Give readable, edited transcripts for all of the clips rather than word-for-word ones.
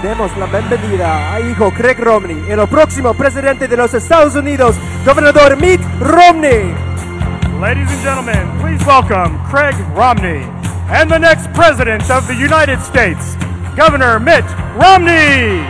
demos la bienvenida a hijo Craig Romney, el próximo presidente de los Estados Unidos, gobernador Mitt Romney. Ladies and gentlemen, please welcome Craig Romney and the next president of the United States, Governor Mitt Romney.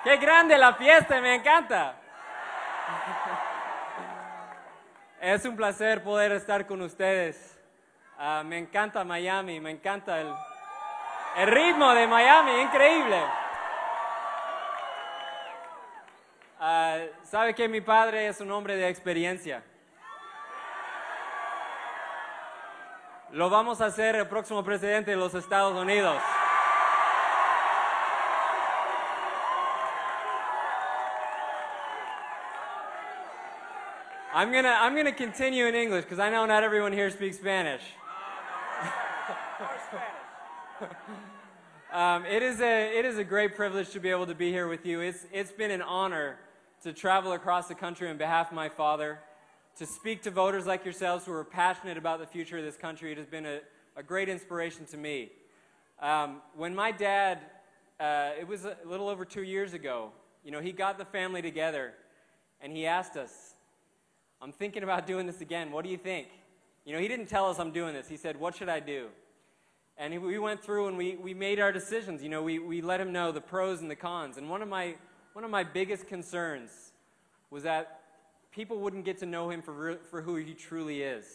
¡Qué grande la fiesta! ¡Me encanta! Es un placer poder estar con ustedes. Me encanta Miami, me encanta el ritmo de Miami, increíble. ¿Sabe que mi padre es un hombre de experiencia? Lo vamos a hacer el próximo presidente de los Estados Unidos. I'm gonna continue in English because I know not everyone here speaks Spanish. It is a great privilege to be able to be here with you. It's been an honor to travel across the country on behalf of my father, to speak to voters like yourselves who are passionate about the future of this country. It has been a great inspiration to me. When my dad, it was a little over 2 years ago, he got the family together and he asked us, I'm thinking about doing this again. What do you think? He didn't tell us I'm doing this. He said, what should I do? And we went through and we made our decisions. We let him know the pros and the cons. And one of my biggest concerns was that people wouldn't get to know him for who he truly is.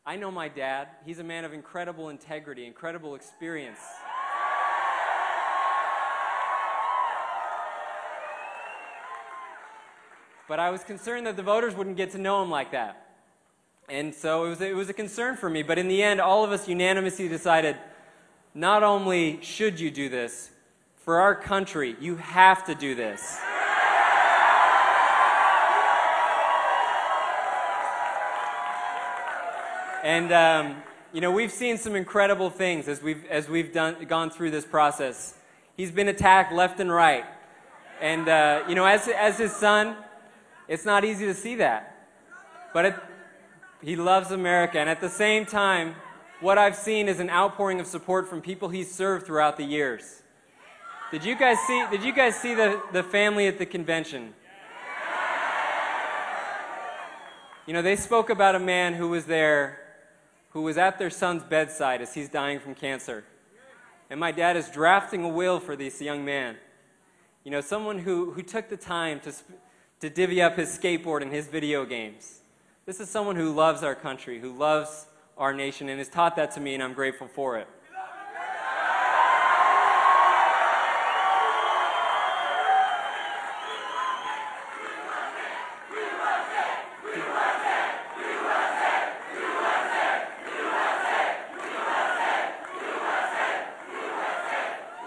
I know my dad. He's a man of incredible integrity, incredible experience. But I was concerned that the voters wouldn't get to know him like that. And so it was a concern for me. But in the end, all of us unanimously decided, not only should you do this, for our country, you have to do this. And we've seen some incredible things as we've gone through this process. He's been attacked left and right. And as his son, it's not easy to see that, but he loves America, and at the same time, what I've seen is an outpouring of support from people he's served throughout the years. Did you guys see the family at the convention? They spoke about a man who was there, who was at their son's bedside as he's dying from cancer, and my dad is drafting a will for this young man. Someone who took the time to divvy up his skateboard and his video games. This is someone who loves our country, who loves our nation, and has taught that to me, and I'm grateful for it.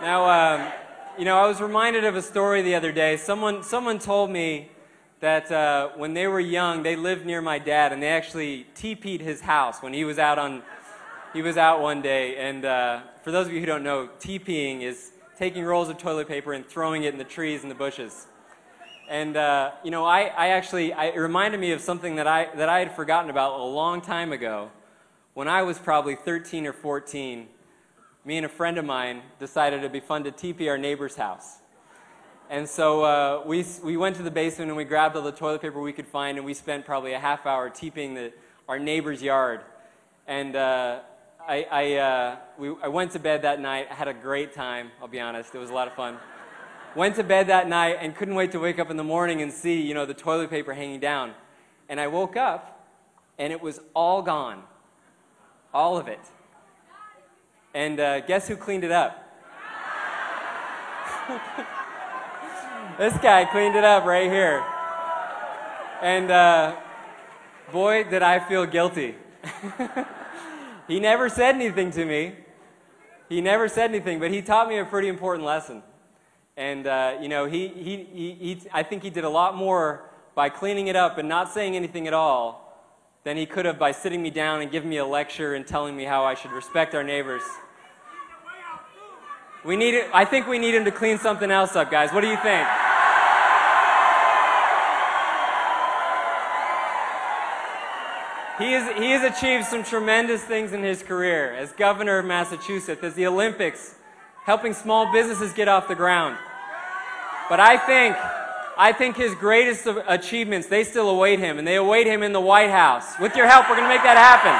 Now, I was reminded of a story the other day. Someone told me that when they were young, they lived near my dad, and they actually TP'd his house when he was out one day. And for those of you who don't know, TPing is taking rolls of toilet paper and throwing it in the trees and the bushes. And it reminded me of something that I had forgotten about a long time ago. When I was probably 13 or 14, me and a friend of mine decided it'd be fun to TP our neighbor's house. And so we went to the basement and we grabbed all the toilet paper we could find, and we spent probably a half hour TPing our neighbor's yard. And I went to bed that night. I had a great time, I'll be honest. It was a lot of fun. Went to bed that night and couldn't wait to wake up in the morning and see, you know, the toilet paper hanging down. And I woke up, and it was all gone. All of it. And guess who cleaned it up? This guy cleaned it up right here. And boy, did I feel guilty. He never said anything to me. He never said anything, but he taught me a pretty important lesson. And, you know, I think he did a lot more by cleaning it up and not saying anything at all than he could have by sitting me down and giving me a lecture and telling me how I should respect our neighbors. I think we need him to clean something else up, guys. What do you think? He has achieved some tremendous things in his career as governor of Massachusetts, as the Olympics, helping small businesses get off the ground. But I think his greatest achievements, they still await him, and they await him in the White House. With your help, we're going to make that happen.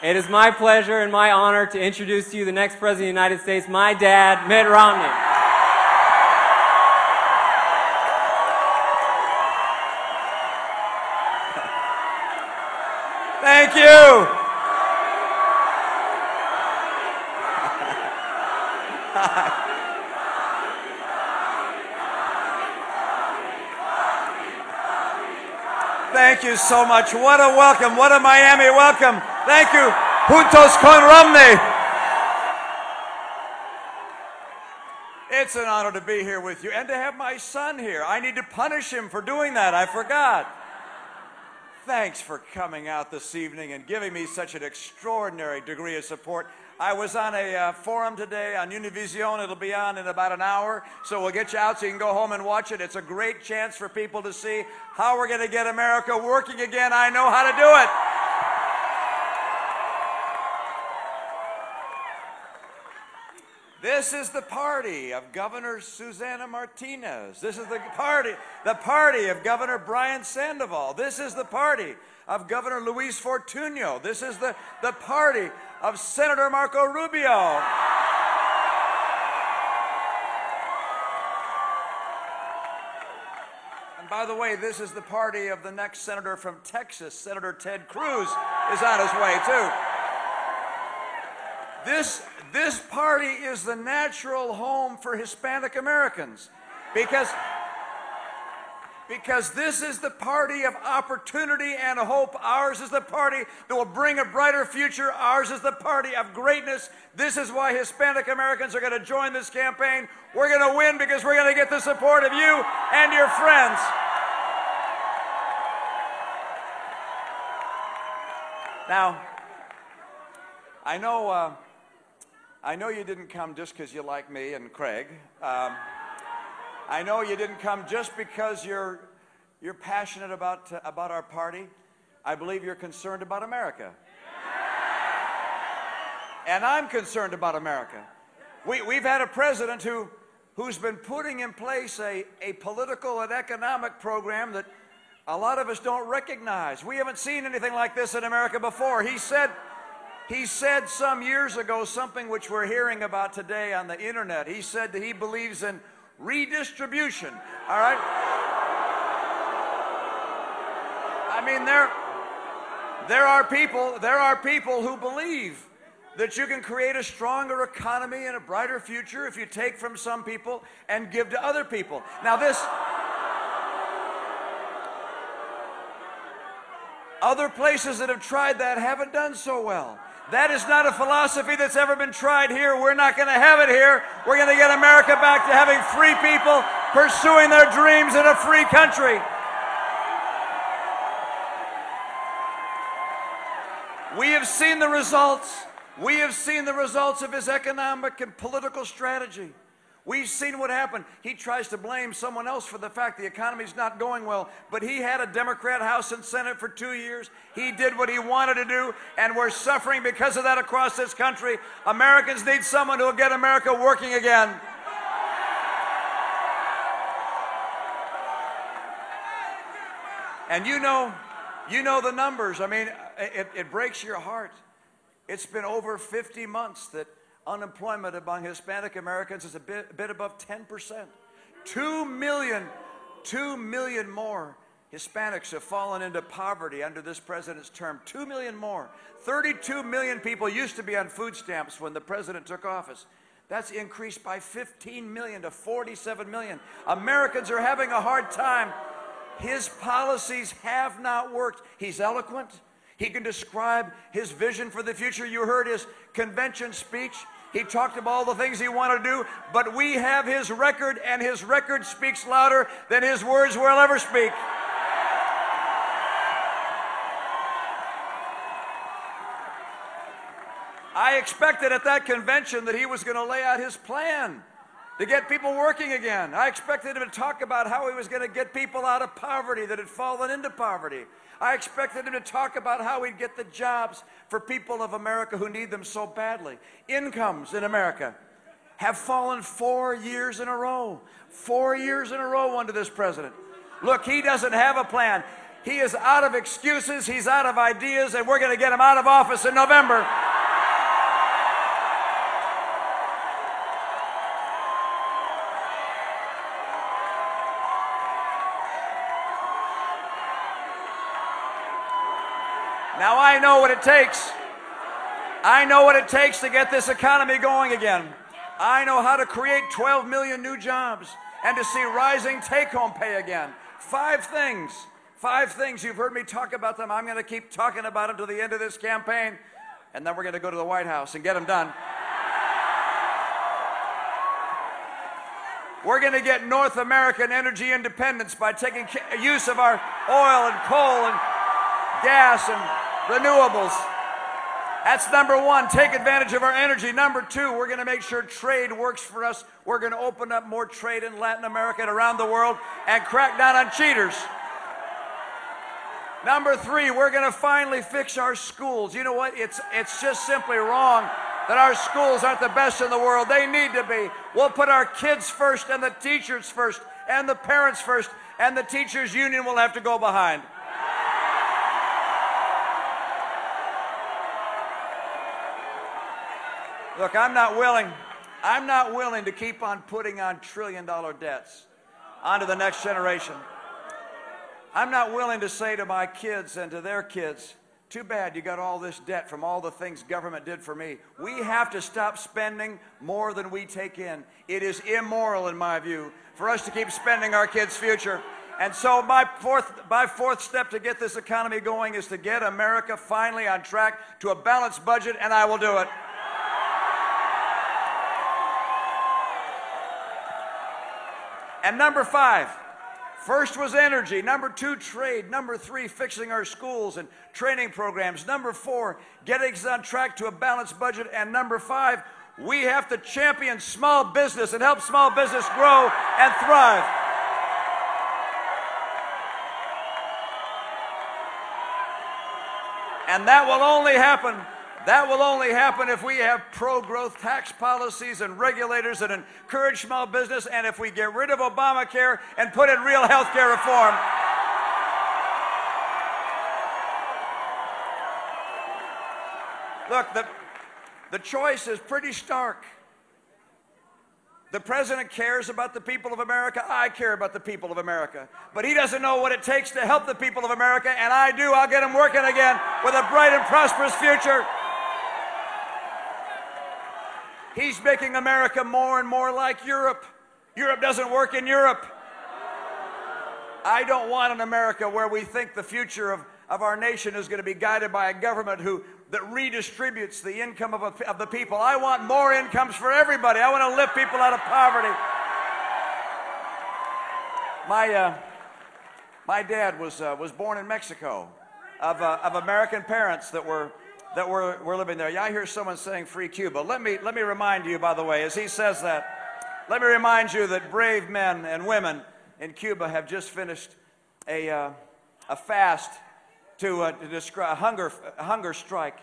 It is my pleasure and my honor to introduce to you the next President of the United States, my dad, Mitt Romney. Thank you. Thank you so much. What a welcome. What a Miami welcome. Thank you. Juntos con Romney. It's an honor to be here with you and to have my son here. I need to punish him for doing that. I forgot. Thanks for coming out this evening and giving me such an extraordinary degree of support. I was on a forum today on Univision. It'll be on in about an hour, so we'll get you out so you can go home and watch it. It's a great chance for people to see how we're going to get America working again. I know how to do it. This is the party of Governor Susana Martinez. This is the party of Governor Brian Sandoval. This is the party of Governor Luis Fortuno. This is the party of Senator Marco Rubio. And by the way, this is the party of the next senator from Texas. Senator Ted Cruz is on his way too. This party is the natural home for Hispanic Americans because this is the party of opportunity and hope. Ours is the party that will bring a brighter future. Ours is the party of greatness. This is why Hispanic Americans are going to join this campaign. We're going to win because we're going to get the support of you and your friends. Now, I know you didn't come just because you like me and Craig. I know you didn't come just because you're passionate about our party. I believe you're concerned about America. And I'm concerned about America. We've had a president who's been putting in place a political and economic program that a lot of us don't recognize. We haven't seen anything like this in America before. He said some years ago something which we're hearing about today on the internet. He said that he believes in redistribution. All right? I mean, there are people who believe that you can create a stronger economy and a brighter future if you take from some people and give to other people. Now other places that have tried that haven't done so well. That is not a philosophy that's ever been tried here. We're not going to have it here. We're going to get America back to having free people pursuing their dreams in a free country. We have seen the results. We have seen the results of his economic and political strategy. We've seen what happened. He tries to blame someone else for the fact the economy's not going well, but he had a Democrat House and Senate for 2 years. He did what he wanted to do, and we're suffering because of that across this country. Americans need someone who will get America working again. And you know the numbers. I mean, it breaks your heart. It's been over 50 months that unemployment among Hispanic Americans is a bit above 10%. 2 million more Hispanics have fallen into poverty under this president's term. 2 million more. 32 million people used to be on food stamps when the president took office. That's increased by 15 million to 47 million. Americans are having a hard time. His policies have not worked. He's eloquent. He can describe his vision for the future. You heard his convention speech. He talked about all the things he wanted to do, but we have his record, and his record speaks louder than his words will ever speak. I expected at that convention that he was going to lay out his plan to get people working again. I expected him to talk about how he was going to get people out of poverty that had fallen into poverty. I expected him to talk about how he'd get the jobs for people of America who need them so badly. Incomes in America have fallen 4 years in a row. 4 years in a row under this president. Look, he doesn't have a plan. He is out of excuses. He's out of ideas, and we're going to get him out of office in November. Now, I know what it takes. I know what it takes to get this economy going again. I know how to create 12 million new jobs and to see rising take-home pay again. 5 things. 5 things. You've heard me talk about them. I'm going to keep talking about them to the end of this campaign, and then we're going to go to the White House and get them done. We're going to get North American energy independence by taking use of our oil and coal and gas and renewables. That's number 1, take advantage of our energy. Number 2, we're going to make sure trade works for us. We're going to open up more trade in Latin America and around the world and crack down on cheaters. Number 3, we're going to finally fix our schools. You know what? It's just simply wrong that our schools aren't the best in the world. They need to be. We'll put our kids first and the teachers first and the parents first, and the teachers union will have to go behind. Look, I'm not willing to keep on putting on trillion-dollar debts onto the next generation. I'm not willing to say to my kids and to their kids, too bad you got all this debt from all the things government did for me. We have to stop spending more than we take in. It is immoral, in my view, for us to keep spending our kids' future. And so my fourth step to get this economy going is to get America finally on track to a balanced budget, and I will do it. And number 5, first was energy. Number 2, trade. Number 3, fixing our schools and training programs. Number 4, getting us on track to a balanced budget. And number 5, we have to champion small business and help small business grow and thrive. And that will only happen. That will only happen if we have pro-growth tax policies and regulators that encourage small business, and if we get rid of Obamacare and put in real health care reform. Look, the choice is pretty stark. The president cares about the people of America. I care about the people of America. But he doesn't know what it takes to help the people of America, and I do. I'll get him working again with a bright and prosperous future. He's making America more and more like Europe. Europe doesn't work in Europe. I don't want an America where we think the future of our nation is going to be guided by a government that redistributes the income of the people. I want more incomes for everybody. I want to lift people out of poverty. My dad was born in Mexico, of American parents that were living there. Yeah, I hear someone saying free Cuba. Let me remind you, by the way, as he says that, let me remind you that brave men and women in Cuba have just finished a fast to describe a hunger strike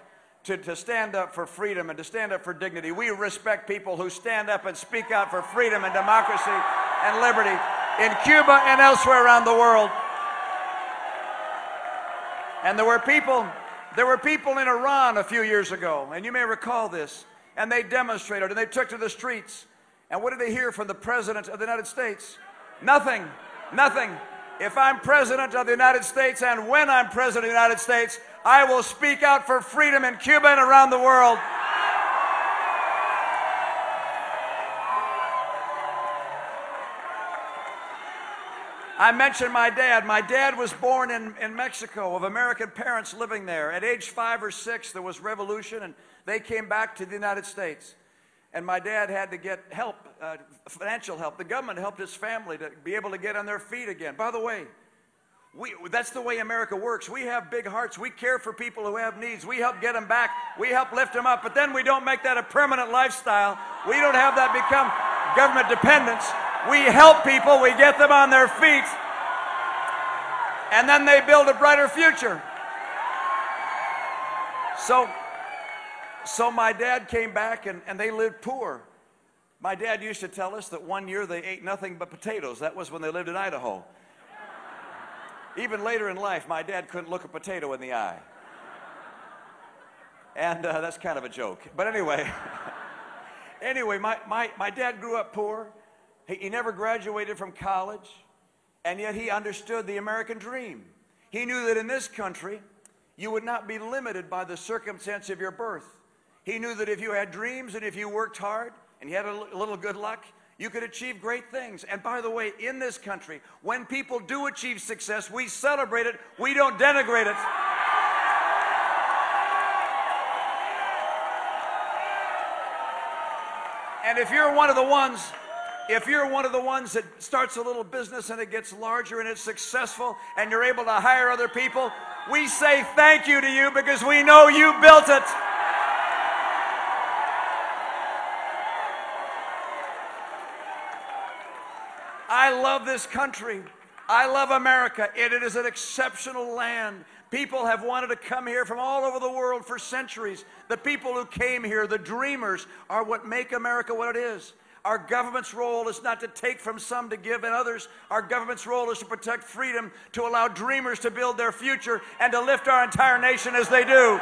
to stand up for freedom and to stand up for dignity. We respect people who stand up and speak out for freedom and democracy and liberty in Cuba and elsewhere around the world. And there were people in Iran a few years ago, and you may recall this, and they demonstrated, and they took to the streets. And what did they hear from the President of the United States? Nothing. Nothing. If I'm President of the United States, and when I'm President of the United States, I will speak out for freedom in Cuba and around the world. I mentioned my dad. My dad was born in Mexico of American parents living there. At age 5 or 6, there was revolution, and they came back to the United States. And my dad had to get help, financial help. The government helped his family to be able to get on their feet again. By the way, that's the way America works. We have big hearts. We care for people who have needs. We help get them back. We help lift them up. But then we don't make that a permanent lifestyle. We don't have that become government dependence. We help people. We get them on their feet. And then they build a brighter future. So my dad came back, and they lived poor. My dad used to tell us that one year they ate nothing but potatoes. That was when they lived in Idaho. Even later in life, my dad couldn't look a potato in the eye. And that's kind of a joke. But anyway, my dad grew up poor. He never graduated from college, and yet he understood the American dream. He knew that in this country, you would not be limited by the circumstance of your birth. He knew that if you had dreams and if you worked hard and you had a little good luck, you could achieve great things. And by the way, in this country, when people do achieve success, we celebrate it. We don't denigrate it. And if you're one of the ones that starts a little business and it gets larger and it's successful and you're able to hire other people, we say thank you to you because we know you built it. I love this country. I love America. It is an exceptional land. People have wanted to come here from all over the world for centuries. The people who came here, the dreamers, are what make America what it is. Our government's role is not to take from some to give in others. Our government's role is to protect freedom, to allow dreamers to build their future, and to lift our entire nation as they do.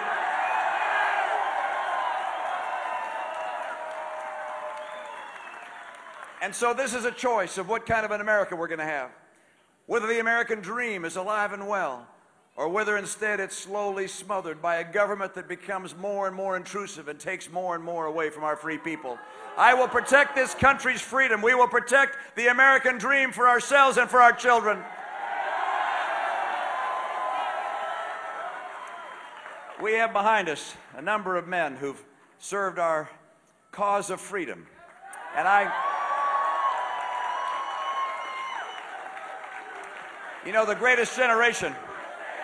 And so this is a choice of what kind of an America we're going to have. Whether the American dream is alive and well, or whether instead it's slowly smothered by a government that becomes more and more intrusive and takes more and more away from our free people. I will protect this country's freedom. We will protect the American dream for ourselves and for our children. We have behind us a number of men who've served our cause of freedom. And you know, the greatest generation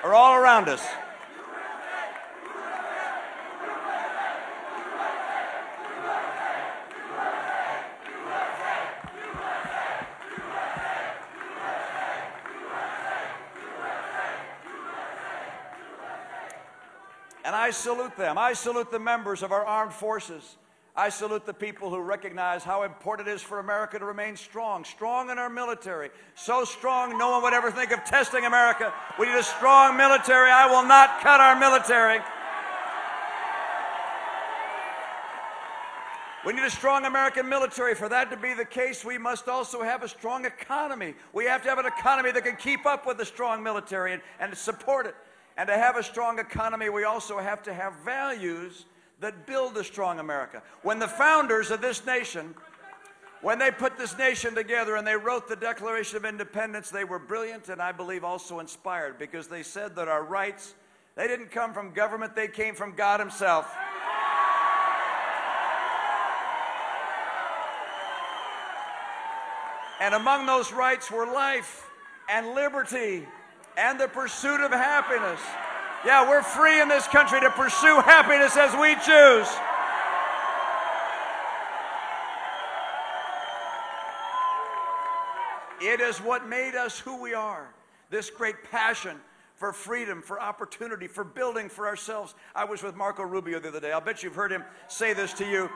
are all around us. And I salute them. I salute the members of our armed forces. I salute the people who recognize how important it is for America to remain strong in our military. So strong, no one would ever think of testing America. We need a strong military. I will not cut our military. We need a strong American military. For that to be the case, we must also have a strong economy. We have to have an economy that can keep up with the strong military and support it. And to have a strong economy, we also have to have values that build a strong America. When the founders of this nation, when they put this nation together and they wrote the Declaration of Independence, they were brilliant and I believe also inspired, because they said that our rights, they didn't come from government, they came from God Himself. And among those rights were life and liberty and the pursuit of happiness. Yeah, we're free in this country to pursue happiness as we choose. It is what made us who we are. This great passion for freedom, for opportunity, for building for ourselves. I was with Marco Rubio the other day. I'll bet you've heard him say this to you.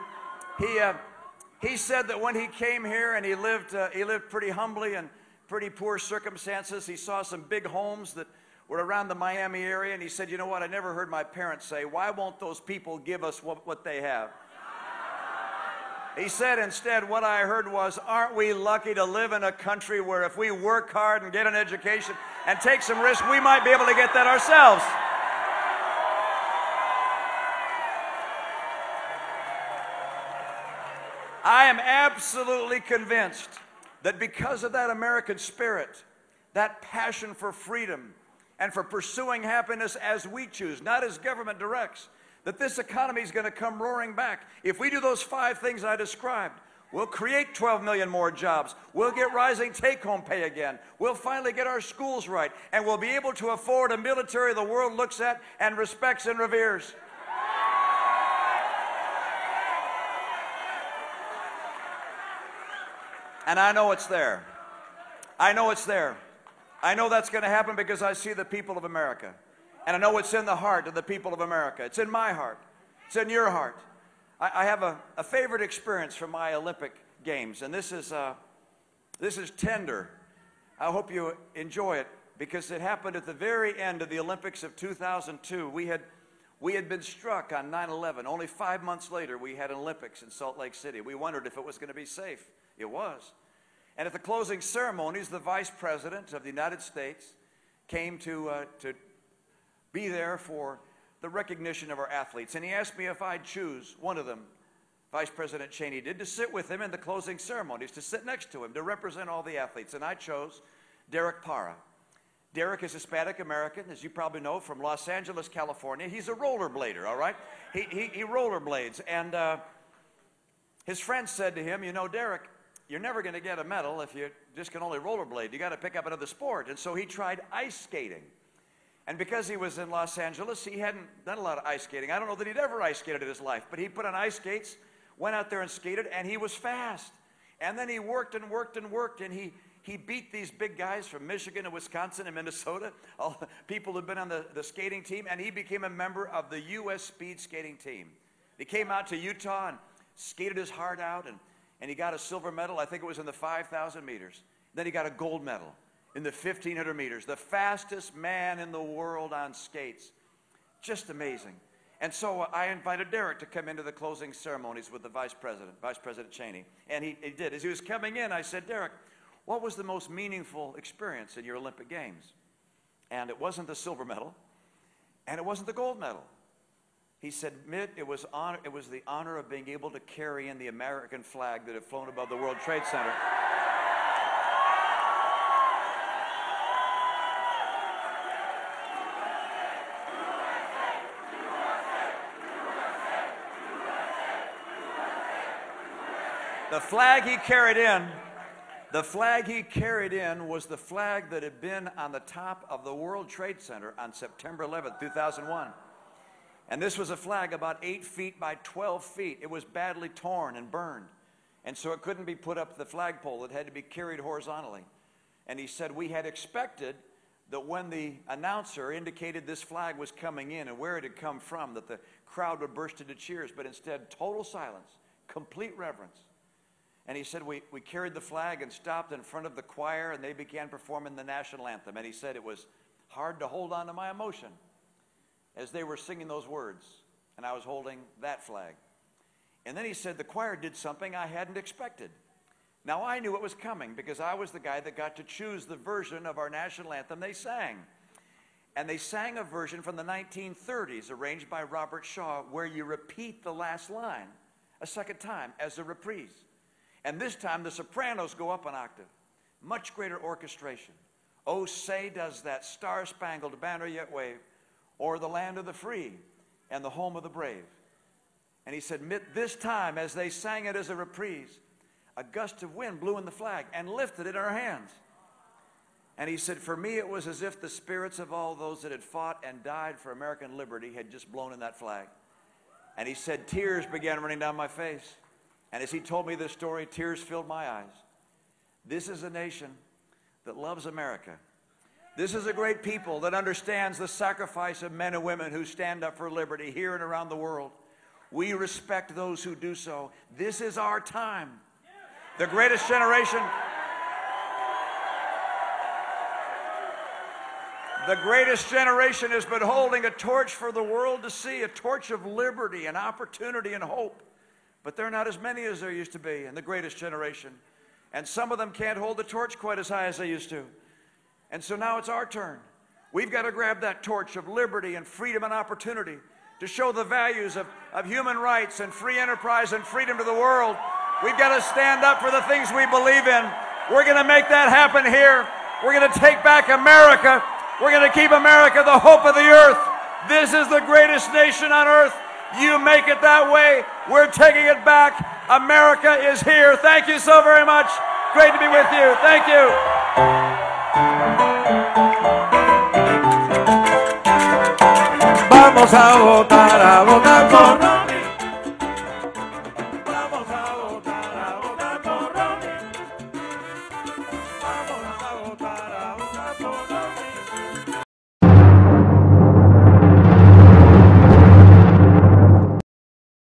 He said that when he came here and he lived pretty humbly and pretty poor circumstances. He saw some big homes that were around the Miami area, and he said, you know what, I never heard my parents say, why won't those people give us what they have? He said instead, what I heard was, aren't we lucky to live in a country where if we work hard and get an education and take some risk, we might be able to get that ourselves. I am absolutely convinced that because of that American spirit, that passion for freedom and for pursuing happiness as we choose, not as government directs, that this economy is going to come roaring back. If we do those 5 things I described, we'll create 12 million more jobs. We'll get rising take-home pay again. We'll finally get our schools right. And we'll be able to afford a military the world looks at and respects and reveres. And I know it's there. I know it's there. I know that's going to happen because I see the people of America. And I know it's in the heart of the people of America. It's in my heart. It's in your heart. I have a favorite experience from my Olympic Games, and this is tender. I hope you enjoy it because it happened at the very end of the Olympics of 2002. We had been struck on 9/11. Only 5 months later, we had an Olympics in Salt Lake City. We wondered if it was going to be safe. It was. And at the closing ceremonies, the Vice President of the United States came to be there for the recognition of our athletes. And he asked me if I'd choose one of them, Vice President Cheney did, to sit with him in the closing ceremonies, to sit next to him, to represent all the athletes. And I chose Derek Parra. Derek is Hispanic American, as you probably know, from Los Angeles, California. He's a rollerblader, all right? He rollerblades. And his friends said to him, you know, Derek, you're never going to get a medal if you just can only rollerblade. You got to pick up another sport. And so he tried ice skating. And because he was in Los Angeles, he hadn't done a lot of ice skating. I don't know that he'd ever ice skated in his life, but he put on ice skates, went out there and skated, and he was fast. And then he worked and worked and worked, and he beat these big guys from Michigan and Wisconsin and Minnesota, all the people who'd been on the skating team, and he became a member of the U.S. speed skating team. He came out to Utah and skated his heart out, and he got a silver medal. I think it was in the 5,000 meters. Then he got a gold medal in the 1,500 meters, the fastest man in the world on skates. Just amazing. And so I invited Derek to come into the closing ceremonies with the Vice President Cheney. And he did. As he was coming in, I said, Derek, what was the most meaningful experience in your Olympic Games? And it wasn't the silver medal, and it wasn't the gold medal. He said, Mitt, it was the honor of being able to carry in the American flag that had flown above the World Trade Center. The flag he carried in was the flag that had been on the top of the World Trade Center on September 11th, 2001. And this was a flag about 8 feet by 12 feet. It was badly torn and burned. And so it couldn't be put up the flagpole. It had to be carried horizontally. And he said, we had expected that when the announcer indicated this flag was coming in and where it had come from, that the crowd would burst into cheers, but instead, total silence, complete reverence. And he said, we carried the flag and stopped in front of the choir, and they began performing the national anthem. And he said it was hard to hold on to my emotion as they were singing those words, and I was holding that flag. And then he said the choir did something I hadn't expected. Now, I knew it was coming because I was the guy that got to choose the version of our national anthem they sang. And they sang a version from the 1930s, arranged by Robert Shaw, where you repeat the last line a second time as a reprise. And this time, the sopranos go up an octave. Much greater orchestration. Oh, say does that star-spangled banner yet wave, o'er the land of the free and the home of the brave. And he said, Mitt, this time, as they sang it as a reprise, a gust of wind blew in the flag and lifted it in our hands. And he said, for me, it was as if the spirits of all those that had fought and died for American liberty had just blown in that flag. And he said, tears began running down my face. And as he told me this story, tears filled my eyes. This is a nation that loves America. This is a great people that understands the sacrifice of men and women who stand up for liberty here and around the world. We respect those who do so. This is our time. The greatest generation. The greatest generation has been holding a torch for the world to see, a torch of liberty and opportunity and hope. But there are not as many as there used to be in the greatest generation. And some of them can't hold the torch quite as high as they used to. And so now it's our turn. We've got to grab that torch of liberty and freedom and opportunity to show the values of human rights and free enterprise and freedom to the world. We've got to stand up for the things we believe in. We're going to make that happen here. We're going to take back America. We're going to keep America the hope of the earth. This is the greatest nation on earth. You make it that way. We're taking it back. America is here. Thank you so very much. Great to be with you. Thank you. Vamos a votar por Romney. Vamos a votar por Romney. Vamos